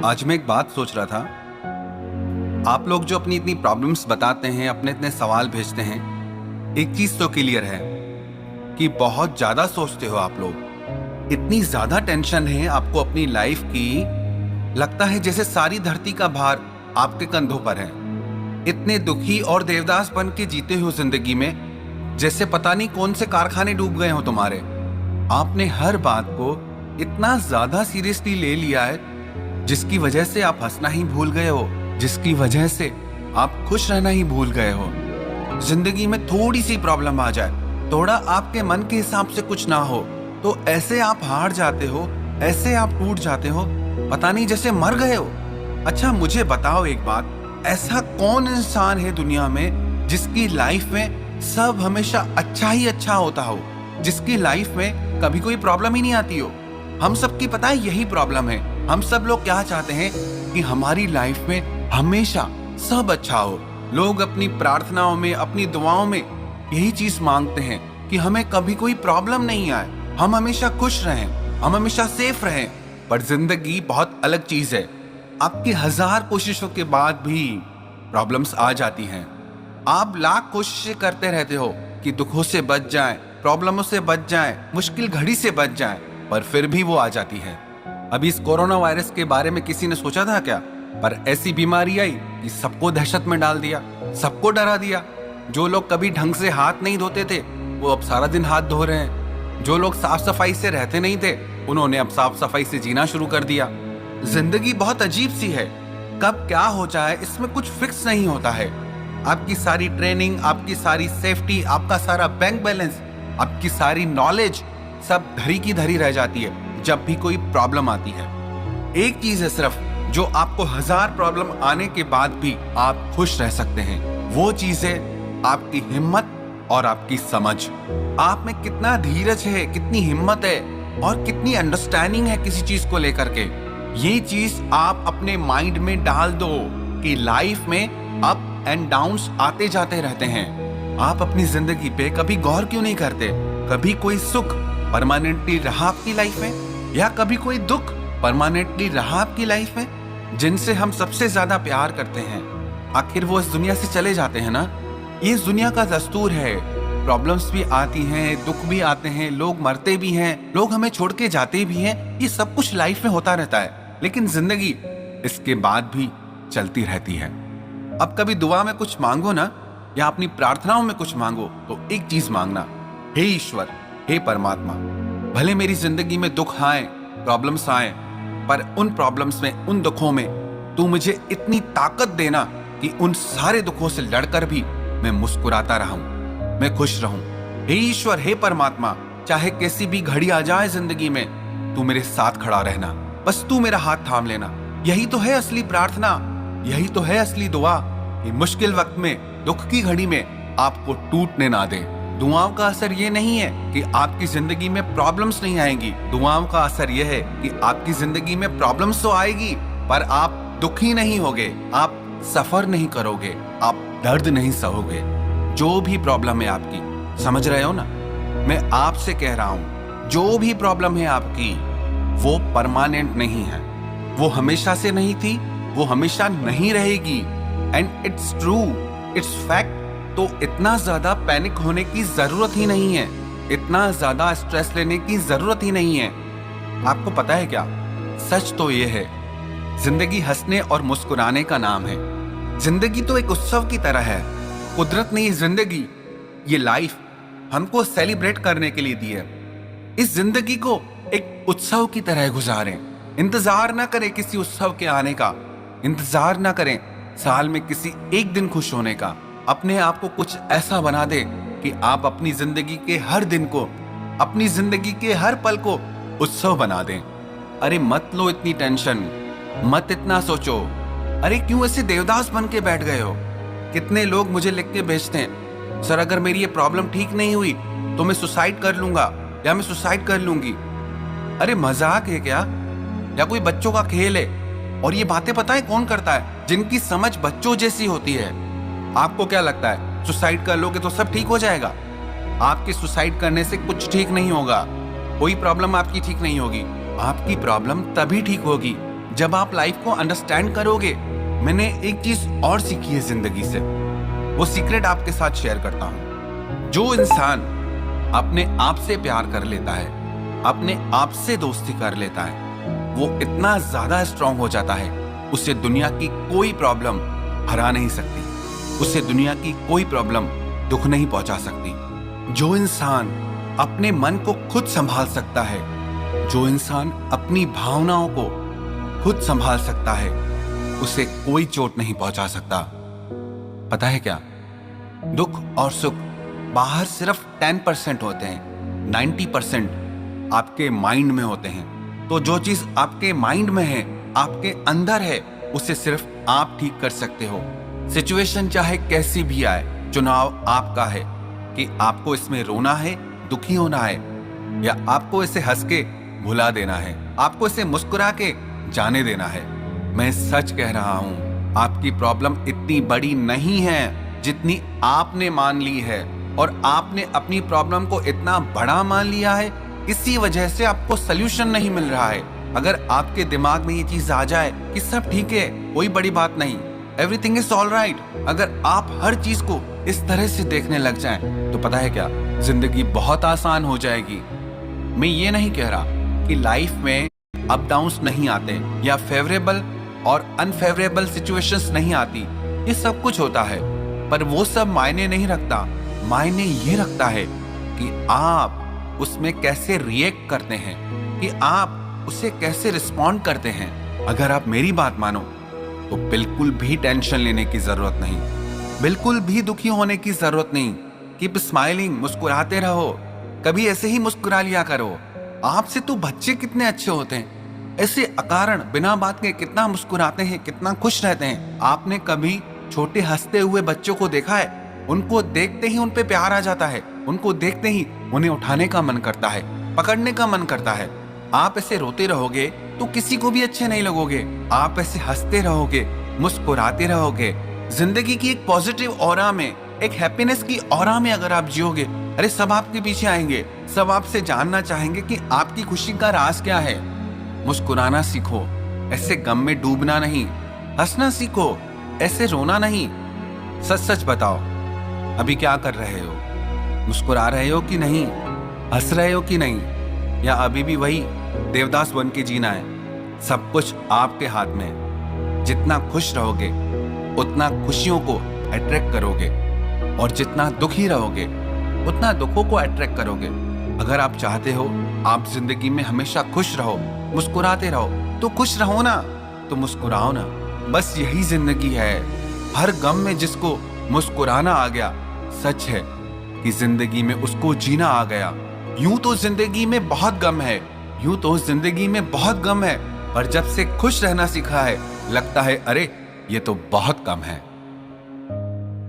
आज मैं एक बात सोच रहा था। आप लोग जो अपनी इतनी प्रॉब्लम्स बताते हैं, अपने इतने सवाल भेजते हैं, एक चीज तो क्लियर है कि बहुत ज्यादा सोचते हो आप लोग। इतनी ज्यादा टेंशन है आपको अपनी लाइफ की, लगता है जैसे सारी धरती का भार आपके कंधों पर है। इतने दुखी और देवदास बन के जीते हो जिंदगी में, जैसे पता नहीं कौन से कारखाने डूब गए हो तुम्हारे। आपने हर बात को इतना ज्यादा सीरियसली ले लिया है, जिसकी वजह से आप हंसना ही भूल गए हो, जिसकी वजह से आप खुश रहना ही भूल गए हो। जिंदगी में थोड़ी सी प्रॉब्लम आ जाए, थोड़ा आपके मन के हिसाब से कुछ ना हो, तो ऐसे आप हार जाते हो, ऐसे आप टूट जाते हो, पता नहीं जैसे मर गए हो। अच्छा मुझे बताओ एक बात, ऐसा कौन इंसान है दुनिया में जिसकी लाइफ में सब हमेशा अच्छा ही अच्छा होता हो, जिसकी लाइफ में कभी कोई प्रॉब्लम ही नहीं आती हो? हम सबकी पता है यही प्रॉब्लम है। हम सब लोग क्या चाहते हैं कि हमारी लाइफ में हमेशा सब अच्छा हो। लोग अपनी प्रार्थनाओं में, अपनी दुआओं में यही चीज मांगते हैं कि हमें कभी कोई प्रॉब्लम नहीं आए, हम हमेशा खुश रहें, हम हमेशा सेफ रहें। पर जिंदगी बहुत अलग चीज है। आपकी 1000 कोशिशों के बाद भी प्रॉब्लम्स आ जाती हैं। आप लाख कोशिशें करते रहते हो कि दुखों से बच जाएं, प्रॉब्लमों से बच जाएं, मुश्किल घड़ी से बच जाएं, पर फिर भी वो आ जाती है। अभी इस कोरोना वायरस के बारे में किसी ने सोचा था क्या? पर ऐसी बीमारी आई कि सबको दहशत में डाल दिया, सबको डरा दिया। जो लोग कभी ढंग से हाथ नहीं धोते थे, वो अब सारा दिन हाथ धो रहे हैं। जो लोग साफ सफाई से रहते नहीं थे, उन्होंने अब साफ सफाई से जीना शुरू कर दिया। जिंदगी बहुत अजीब सी है, कब क्या हो जाए इसमें कुछ फिक्स नहीं होता है। आपकी सारी ट्रेनिंग, आपकी सारी सेफ्टी, आपका सारा बैंक बैलेंस, आपकी सारी नॉलेज सब धरी की धरी रह जाती है जब भी कोई प्रॉब्लम आती है। एक चीज है सिर्फ जो आपको 1000 प्रॉब्लम आने के बाद भी आप खुश रह सकते हैं, वो चीज है आपकी हिम्मत और आपकी समझ। आप में कितना धीरज है, कितनी हिम्मत है और कितनी अंडरस्टैंडिंग है किसी चीज को लेकर के। ये चीज आप अपने माइंड में डाल दो कि लाइफ में अप एंड डाउन्स आते जाते रहते हैं। आप अपनी जिंदगी पे कभी गौर क्यों नहीं करते? कभी कोई सुख परमानेंटली रहा आपकी लाइफ में, या कभी कोई दुख परमानेंटली रहा आपकी लाइफ में? जिनसे हम सबसे ज्यादा प्यार करते हैं, आखिर वो इस दुनिया से चले जाते हैं ना। ये इस दुनिया का दस्तूर है। प्रॉब्लम्स भी आती हैं, दुख भी आते हैं, लोग मरते भी हैं, लोग हमें छोड़ के जाते भी हैं। ये सब कुछ लाइफ में होता रहता है, लेकिन जिंदगी इसके बाद भी चलती रहती है। अब कभी दुआ में कुछ मांगो ना, या अपनी प्रार्थनाओं में कुछ मांगो, तो एक चीज मांगना, हे ईश्वर, हे परमात्मा, भले मेरी जिंदगी में दुख आए, प्रॉब्लम्स आए, पर उन प्रॉब्लम्स में, उन दुखों में तू मुझे इतनी ताकत देना कि उन सारे दुखों से लड़कर भी मैं मुस्कुराता रहूं, मैं खुश रहूं। हे ईश्वर, हे परमात्मा, चाहे कैसी भी घड़ी आ जाए जिंदगी में, तू मेरे साथ खड़ा रहना, बस तू मेरा हाथ थाम लेना। यही तो है असली प्रार्थना, यही तो है असली दुआ कि मुश्किल वक्त में, दुख की घड़ी में आपको टूटने ना दे। दुआओं का असर ये नहीं है कि आपकी जिंदगी में प्रॉब्लम्स नहीं आएंगी। दुआओं का असर ये है कि आपकी जिंदगी में प्रॉब्लम्स तो आएगी, पर आप दुखी नहीं होगे, आप सफर नहीं करोगे, आप दर्द नहीं सहोगे। जो भी प्रॉब्लम है आपकी, समझ रहे हो ना? मैं आपसे कह रहा हूं, जो भी प्रॉब्लम है आपकी, वो परमानेंट नहीं है। वो हमेशा से नहीं थी, वो हमेशा नहीं रहेगी। And it's true, it's fact. तो इतना ज्यादा पैनिक होने की जरूरत ही नहीं है, इतना ज्यादा स्ट्रेस लेने की जरूरत ही नहीं है। आपको पता है क्या, सच तो ये है, जिंदगी हंसने और मुस्कुराने का नाम है। जिंदगी तो एक उत्सव की तरह है। कुदरत ने ये जिंदगी, ये लाइफ हमको सेलिब्रेट करने के लिए दी है। इस जिंदगी को एक उत्सव की तरह गुजारें। इंतजार ना करें किसी उत्सव के आने का, इंतजार ना करें साल में किसी एक दिन खुश होने का। अपने आप को कुछ ऐसा बना दे कि आप अपनी जिंदगी के हर दिन को, अपनी जिंदगी के हर पल को उत्सव बना दें। अरे मत लो इतनी टेंशन, मत इतना सोचो। अरे क्यों ऐसे देवदास बन के बैठ गए हो? कितने लोग मुझे लिख के भेजते हैं, सर अगर मेरी ये प्रॉब्लम ठीक नहीं हुई तो मैं सुसाइड कर लूंगा या मैं सुसाइड कर लूंगी। अरे मजाक है क्या, या कोई बच्चों का खेल है? और ये बातें पता है कौन करता है? जिनकी समझ बच्चों जैसी होती है। आपको क्या लगता है सुसाइड कर लोगे तो सब ठीक हो जाएगा? आपके सुसाइड करने से कुछ ठीक नहीं होगा, कोई प्रॉब्लम आपकी ठीक नहीं होगी। आपकी प्रॉब्लम तभी ठीक होगी जब आप लाइफ को अंडरस्टैंड करोगे, मैंने एक चीज और सीखी है जिंदगी से, वो सीक्रेट आपके साथ शेयर करता हूं। जो इंसान अपने आप से प्यार कर लेता है, अपने आप से दोस्ती कर लेता है, वो इतना ज्यादा स्ट्रांग हो जाता है, उसे दुनिया की कोई प्रॉब्लम हरा नहीं सकती, उसे दुनिया की कोई प्रॉब्लम दुख नहीं पहुंचा सकती। जो इंसान अपने मन को खुद संभाल सकता है, जो इंसान अपनी भावनाओं को खुद संभाल सकता है, उसे कोई चोट नहीं पहुंचा सकता। पता है क्या, दुख और सुख बाहर सिर्फ 10% होते हैं, 90% आपके माइंड में होते हैं। तो जो चीज आपके माइंड में है, आपके अंदर है, उसे सिर्फ आप ठीक कर सकते हो। सिचुएशन चाहे कैसी भी आए, चुनाव आपका है कि आपको इसमें रोना है, दुखी होना है, या आपको इसे हंस के भुला देना है, आपको इसे मुस्कुरा के जाने देना है। मैं सच कह रहा हूं, आपकी प्रॉब्लम इतनी बड़ी नहीं है जितनी आपने मान ली है, और आपने अपनी प्रॉब्लम को इतना बड़ा मान लिया है, इसी वजह से आपको सल्यूशन नहीं मिल रहा है। अगर आपके दिमाग में ये चीज आ जाए कि सब ठीक है, कोई बड़ी बात नहीं, एवरीथिंग इज ऑल राइट, अगर आप हर चीज को इस तरह से देखने लग जाएं, तो पता है क्या, जिंदगी बहुत आसान हो जाएगी। मैं ये नहीं कह रहा कि लाइफ में अप डाउन्स नहीं आते या फेवरेबल और अनफेवरेबल सिचुएशंस नहीं आती, ये सब कुछ होता है, पर वो सब मायने नहीं रखता। मायने ये रखता है कि आप उसमें कैसे रिएक्ट करते हैं, कि आप उसे कैसे रिस्पॉन्ड करते हैं। अगर आप मेरी बात मानो तो बिल्कुल भी टेंशन लेने की जरूरत नहीं, बिल्कुल भी दुखी होने की जरूरत नहीं। कीप स्माइलिंग, मुस्कुराते रहो, कभी ऐसे ही मुस्कुरा लिया करो। आपसे तो बच्चे कितने अच्छे होते हैं, ऐसे अकारण बिना बात के कितना मुस्कुराते हैं, कितना खुश रहते हैं। आपने कभी छोटे हंसते हुए बच्चों को देखा है? उनको देखते ही उन पे प्यार आ जाता है, उनको देखते ही उन्हें उठाने का मन करता है, पकड़ने का मन करता है। आप ऐसे रोते रहोगे तो किसी को भी अच्छे नहीं लगोगे। आप ऐसे हंसते रहोगे, मुस्कुराते रहोगे, जिंदगी की एक पॉजिटिव ऑरा में, एक हैप्पीनेस की ऑरा में अगर आप जियोगे, अरे सब आपके पीछे आएंगे, सब आपसे जानना चाहेंगे कि आपकी खुशी का राज क्या है। मुस्कुराना सीखो, ऐसे गम में डूबना नहीं। हंसना सीखो, ऐसे रोना नहीं। सच सच बताओ, अभी क्या कर रहे हो? मुस्कुरा रहे हो कि नहीं? हंस रहे हो कि नहीं? या अभी भी वही देवदास बन के जीना है? सब कुछ आपके हाथ में है। जितना खुश रहोगे उतना खुशियों को अट्रैक्ट करोगे, और जितना दुखी रहोगे उतना दुखों को अट्रैक्ट करोगे। अगर आप चाहते हो आप जिंदगी में हमेशा खुश रहो, मुस्कुराते रहो, तो खुश रहो ना, तो मुस्कुराओ ना। बस यही जिंदगी है। हर गम में जिसको मुस्कुराना आ गया, सच है कि जिंदगी में उसको जीना आ गया। यूं तो जिंदगी में बहुत गम है, यूं तो जिंदगी में बहुत गम है, पर जब से खुश रहना सीखा है, लगता है अरे ये तो बहुत कम है।